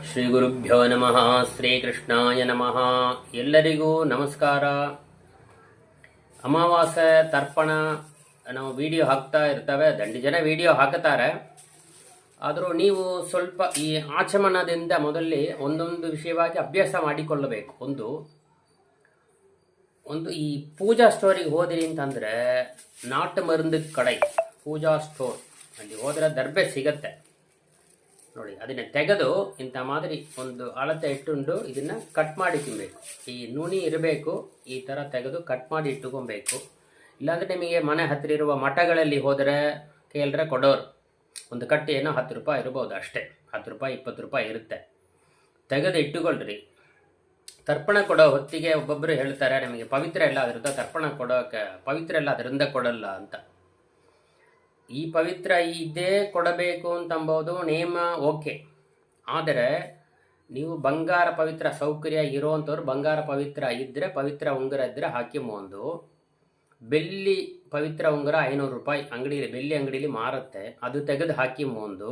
ಶ್ರೀ ಗುರುಭ್ಯೋ ನಮಃ. ಶ್ರೀಕೃಷ್ಣಾಯ ನಮಃ. ಎಲ್ಲರಿಗೂ ನಮಸ್ಕಾರ. ಅಮಾವಾಸ್ಯೆ ತರ್ಪಣ ನಾವು ವಿಡಿಯೋ ಹಾಕ್ತಾ ಇರ್ತವೆ. ದಂಡಿ ಜನ ವಿಡಿಯೋ ಹಾಕುತ್ತಾರೆ. ಆದರೂ ನೀವು ಸ್ವಲ್ಪ ಈ ಆಚಮನದಿಂದ ಮೊದಲೇ ಒಂದೊಂದು ವಿಷಯವಾಗಿ ಅಭ್ಯಾಸ ಮಾಡಿಕೊಳ್ಳಬೇಕು. ಒಂದು ಈ ಪೂಜಾ ಸ್ಟೋರಿಗೆ ಹೋದಿರಿ ಅಂತಂದರೆ ನಾಟು ಮருந்து ಕಡೆ ಪೂಜಾ ಸ್ಟೋರ್ ಅಲ್ಲಿ ಹೋದರೆ ದರ್ಬೆ ಸಿಗತ್ತೆ ನೋಡಿ. ಅದನ್ನು ತೆಗೆದು ಇಂಥ ಮಾದರಿ ಒಂದು ಅಳತೆ ಇಟ್ಟುಕೊಂಡು ಇದನ್ನು ಕಟ್ ಮಾಡಿ ತಿನ್ನಬೇಕು. ಈ ನುಣಿ ಇರಬೇಕು, ಈ ಥರ ತೆಗೆದು ಕಟ್ ಮಾಡಿ ಇಟ್ಟುಕೊಬೇಕು. ಇಲ್ಲಾಂದರೆ ನಿಮಗೆ ಮನೆ ಹತ್ತಿರ ಇರುವ ಮಠಗಳಲ್ಲಿ ಹೋದರೆ ಕೇಳಿದ್ರೆ ಕೊಡೋರು ಒಂದು ಕಟ್ಟಿ ಏನೋ 10 ರೂಪಾಯಿ ಇರ್ಬೋದು, ಅಷ್ಟೇ 10 ರೂಪಾಯಿ 20 ರೂಪಾಯಿ ಇರುತ್ತೆ. ತೆಗೆದು ಇಟ್ಟುಕೊಳ್ರಿ. ತರ್ಪಣ ಕೊಡೋ ಹೊತ್ತಿಗೆ ಒಬ್ಬೊಬ್ಬರು ಹೇಳ್ತಾರೆ ನಮಗೆ ಪವಿತ್ರ ಎಲ್ಲ ಅದರಿಂದ ತರ್ಪಣ ಕೊಡೋಕೆ ಪವಿತ್ರ ಎಲ್ಲ ಅದರಿಂದ ಕೊಡಲ್ಲ ಅಂತ. ಈ ಪವಿತ್ರ ಇದೇ ಕೊಡಬೇಕು ಅಂತಂಬೋದು ನೇಮ ಓಕೆ. ಆದರೆ ನೀವು ಬಂಗಾರ ಪವಿತ್ರ ಸೌಕರ್ಯ ಇರೋವಂಥವ್ರು ಬಂಗಾರ ಪವಿತ್ರ ಇದ್ದರೆ, ಪವಿತ್ರ ಉಂಗುರ ಇದ್ದರೆ ಹಾಕಿಮೋಂದು. ಬೆಳ್ಳಿ ಪವಿತ್ರ ಉಂಗುರ 500 ರೂಪಾಯಿ ಅಂಗಡಿಯಲ್ಲಿ ಬೆಳ್ಳಿ ಅಂಗಡಿಯಲ್ಲಿ ಮಾರುತ್ತೆ, ಅದು ತೆಗೆದು ಹಾಕಿಮೋಂದು.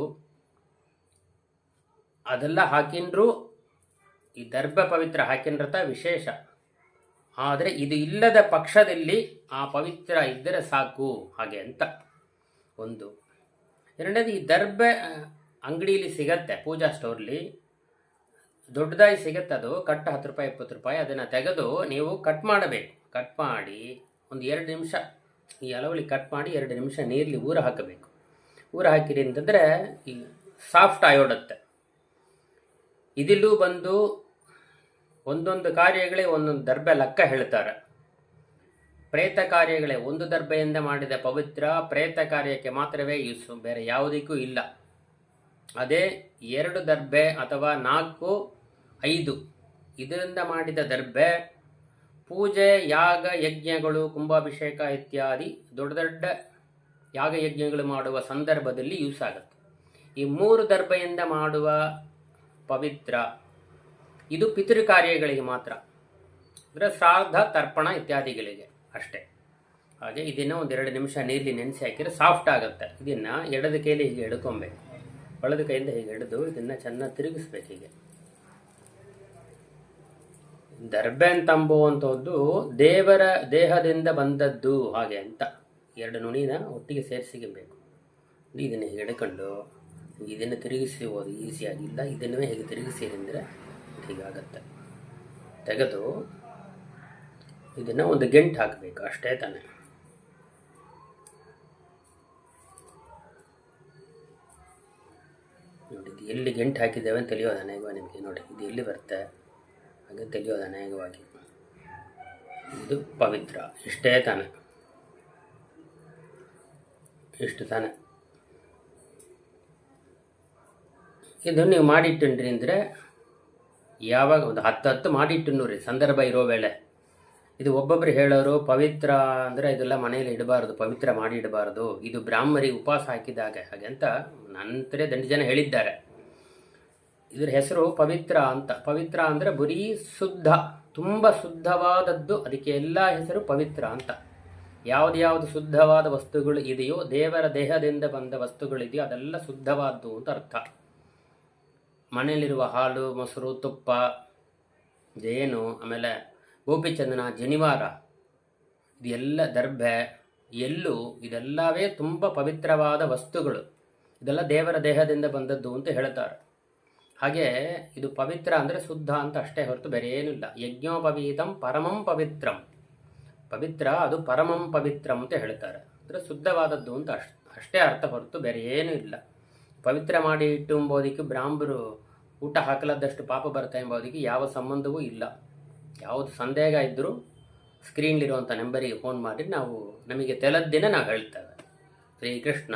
ಅದೆಲ್ಲ ಹಾಕಿಂಡ್ರು ಈ ದರ್ಭ ಪವಿತ್ರ ಹಾಕಿನ್ರತ ವಿಶೇಷ. ಆದರೆ ಇದು ಇಲ್ಲದ ಪಕ್ಷದಲ್ಲಿ ಆ ಪವಿತ್ರ ಇದ್ದರೆ ಸಾಕು ಹಾಗೆ ಅಂತ ಒಂದು. ಎರಡನೇದು, ಈ ದರ್ಬೆ ಅಂಗಡಿಯಲ್ಲಿ ಸಿಗತ್ತೆ, ಪೂಜಾ ಸ್ಟೋರ್ಲಿ ದೊಡ್ಡದಾಗಿ ಸಿಗತ್ತೆ. ಅದು ಕಟ್ 10 ರೂಪಾಯಿ 20 ರೂಪಾಯಿ. ಅದನ್ನು ತೆಗೆದು ನೀವು ಕಟ್ ಮಾಡಬೇಕು. ಕಟ್ ಮಾಡಿ ಒಂದು 2 ನಿಮಿಷ ಈ ಅಲವಲಿ ಕಟ್ ಮಾಡಿ 2 ನಿಮಿಷ ನೀರಲ್ಲಿ ಊರ ಹಾಕಬೇಕು. ಊರ ಹಾಕಿರಿ ಅಂತಂದರೆ ಈ ಸಾಫ್ಟ್ ಆಯೋಡುತ್ತೆ. ಇದಿಲ್ಲೂ ಬಂದು ಒಂದೊಂದು ಕಾರ್ಯಗಳೇ ಒಂದೊಂದು ದರ್ಬೆ ಲೆಕ್ಕ ಹೇಳ್ತಾರೆ. ಪ್ರೇತ ಕಾರ್ಯಗಳೇ ಒಂದು ದರ್ಬೆಯಿಂದ ಮಾಡಿದ ಪವಿತ್ರ ಪ್ರೇತ ಕಾರ್ಯಕ್ಕೆ ಮಾತ್ರವೇ ಯೂಸು, ಬೇರೆ ಯಾವುದಕ್ಕೂ ಇಲ್ಲ. ಅದೇ 2 ದರ್ಬೆ ಅಥವಾ 4, 5 ಇದರಿಂದ ಮಾಡಿದ ದರ್ಬೆ ಪೂಜೆ, ಯಾಗ, ಯಜ್ಞಗಳು, ಕುಂಭಾಭಿಷೇಕ ಇತ್ಯಾದಿ ದೊಡ್ಡ ದೊಡ್ಡ ಯಾಗ ಯಜ್ಞಗಳು ಮಾಡುವ ಸಂದರ್ಭದಲ್ಲಿ ಯೂಸ್ ಆಗುತ್ತೆ. ಈ 3 ದರ್ಬೆಯಿಂದ ಮಾಡುವ ಪವಿತ್ರ ಇದು ಪಿತೃ ಕಾರ್ಯಗಳಿಗೆ ಮಾತ್ರ, ಅಂದರೆ ಶ್ರಾದ್ದ, ತರ್ಪಣ ಇತ್ಯಾದಿಗಳಿಗೆ ಅಷ್ಟೇ. ಹಾಗೆ ಇದನ್ನು ಒಂದು 2 ನಿಮಿಷ ನೀರಲ್ಲಿ ನೆನೆಸಿ ಹಾಕಿದ್ರೆ ಸಾಫ್ಟ್ ಆಗುತ್ತೆ. ಇದನ್ನು ಎಡದ ಕೈಲಿ ಹೀಗೆ ಹಿಡ್ಕೊಬೇಕು, ಬಲದ ಕೈಯಿಂದ ಹೀಗೆ ಹಿಡಿದು ಇದನ್ನು ಚೆನ್ನಾಗಿ ತಿರುಗಿಸ್ಬೇಕು. ಹೀಗೆ ದರ್ಬೆ ಅಂತಂಬುವಂಥದ್ದು ದೇವರ ದೇಹದಿಂದ ಬಂದದ್ದು ಹಾಗೆ ಅಂತ 2 ನುಣಿನ ಒಟ್ಟಿಗೆ ಸೇರಿಸಿಗಬೇಕು. ಇದನ್ನು ಹೀಗೆ ಹಿಡ್ಕೊಂಡು ಇದನ್ನು ತಿರುಗಿಸಿ ಹೋದು ಈಸಿಯಾಗಿಲ್ಲ. ಇದನ್ನೇ ಹೀಗೆ ತಿರುಗಿಸಿ ಅಂದರೆ ಹೀಗಾಗತ್ತೆ. ತೆಗೆದು ಇದನ್ನು ಒಂದು ಗಂಟು ಹಾಕಬೇಕು, ಅಷ್ಟೇ ತಾನೆ. ನೋಡಿ, ಇದು ಎಲ್ಲಿ ಗಂಟು ಹಾಕಿದ್ದೇವೆ ಅಂತ ತಿಳಿಯೋದು ಅನೇಕವಾಗಿ ನಿಮಗೆ. ನೋಡಿ, ಇದು ಎಲ್ಲಿ ಬರುತ್ತೆ ಹಾಗೆ ತಿಳಿಯೋದು ಅನೇಕವಾಗಿ. ಇದು ಪವಿತ್ರ, ಇಷ್ಟೇ ತಾನೆ, ಇಷ್ಟು ತಾನೆ. ಇದು ನೀವು ಮಾಡಿಟ್ಟುಂಡ್ರಿ ಅಂದರೆ ಯಾವಾಗ ಒಂದು 10 ಮಾಡಿಟ್ಟುನ್ರಿ ಸಂದರ್ಭ ಇರೋ ವೇಳೆ. ಇದು ಒಬ್ಬೊಬ್ಬರು ಹೇಳೋರು ಪವಿತ್ರ ಅಂದರೆ ಇದೆಲ್ಲ ಮನೆಯಲ್ಲಿ ಇಡಬಾರ್ದು, ಪವಿತ್ರ ಮಾಡಿ ಇಡಬಾರ್ದು, ಇದು ಬ್ರಾಹ್ಮರಿಗೆ ಉಪವಾಸ ಹಾಕಿದಾಗ ಹಾಗೆ ಅಂತ ನಂತರ ದಂಡಿ ಜನ ಹೇಳಿದ್ದಾರೆ. ಇದರ ಹೆಸರು ಪವಿತ್ರ ಅಂತ. ಪವಿತ್ರ ಅಂದರೆ ಬರೀ ಶುದ್ಧ, ತುಂಬ ಶುದ್ಧವಾದದ್ದು, ಅದಕ್ಕೆ ಎಲ್ಲ ಹೆಸರು ಪವಿತ್ರ ಅಂತ. ಯಾವುದು ಶುದ್ಧವಾದ ವಸ್ತುಗಳು ಇದೆಯೋ, ದೇವರ ದೇಹದಿಂದ ಬಂದ ವಸ್ತುಗಳಿದೆಯೋ ಅದೆಲ್ಲ ಶುದ್ಧವಾದ್ದು ಅಂತ ಅರ್ಥ. ಮನೆಯಲ್ಲಿರುವ ಹಾಲು, ಮೊಸರು, ತುಪ್ಪ, ಜೇನು, ಆಮೇಲೆ ಗೋಪಿಚಂದನ, ಜನಿವಾರ, ಇದೆಲ್ಲ ದರ್ಭೆ, ಎಳ್ಳು, ಇದೆಲ್ಲವೇ ತುಂಬ ಪವಿತ್ರವಾದ ವಸ್ತುಗಳು. ಇದೆಲ್ಲ ದೇವರ ದೇಹದಿಂದ ಬಂದದ್ದು ಅಂತ ಹೇಳ್ತಾರೆ. ಹಾಗೆ ಇದು ಪವಿತ್ರ ಅಂದರೆ ಶುದ್ಧ ಅಂತ ಅಷ್ಟೇ ಹೊರತು ಬೇರೆ ಏನಿಲ್ಲ. ಯಜ್ಞೋಪವೀತಂ ಪರಮಂ ಪವಿತ್ರಂ. ಪವಿತ್ರ ಅದು ಪರಮಂ ಪವಿತ್ರಂ ಅಂತ ಹೇಳ್ತಾರೆ. ಅಂದರೆ ಶುದ್ಧವಾದದ್ದು ಅಂತ ಅಷ್ಟೇ ಅರ್ಥ ಹೊರತು ಬೇರೆ ಏನೂ ಇಲ್ಲ. ಪವಿತ್ರ ಮಾಡಿ ಇಟ್ಟು ಎಂಬುದಕ್ಕೆ ಬ್ರಾಹ್ಮರು ಊಟ ಹಾಕಲದಷ್ಟು ಪಾಪ ಬರ್ತಾ ಎಂಬುದಕ್ಕೆ ಯಾವ ಸಂಬಂಧವೂ ಇಲ್ಲ. ಯಾವುದು ಸಂದೇಹ ಇದ್ದರೂ ಸ್ಕ್ರೀನ್ಲಿರುವಂಥ ನಂಬರಿಗೆ ಫೋನ್ ಮಾಡಿ ನಮಗೆ ತೆಲದ್ದಿನ ನಾವು ಹೇಳ್ತೇವೆ. ಶ್ರೀಕೃಷ್ಣ.